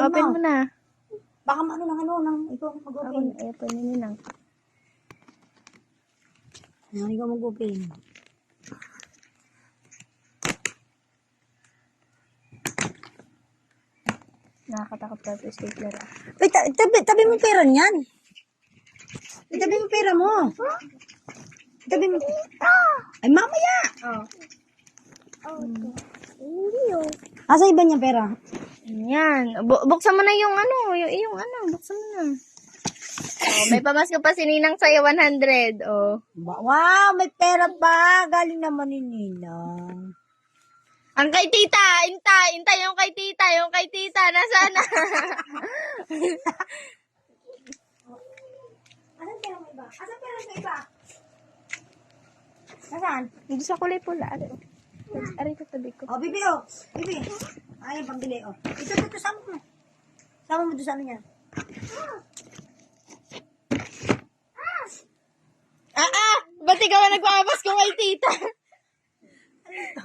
Open mo na. Baka ikaw mag-open. Open mo na. Ikaw mag-open. Nakakatakot pa ito stapler. Wait, tabi mo pera niyan. Tabi mo pera mo. Tabi mo. Ay, mamaya. Hindi yun. Asa iba niya pera? Yan. Buksan mo na yung buksan mo na. Oh, may pamasko pa si Ninang sa'yo, 100. Oh. Wow, may pera pa. Galing naman ni Ninang. Ang kay tita, inta yung kay tita, nasaan na? Asan pera mo iba? Asan pera mo iba? Nasaan? Hindi sa kulay pula. Ari tabi ko. Oh, bibi, oh. Bibi. Ay, pambili, oh. Ito, sama mo. Sama mo doon sa ano niya. Ba't ikaw na nagpapas ko kay tita? Ano ito?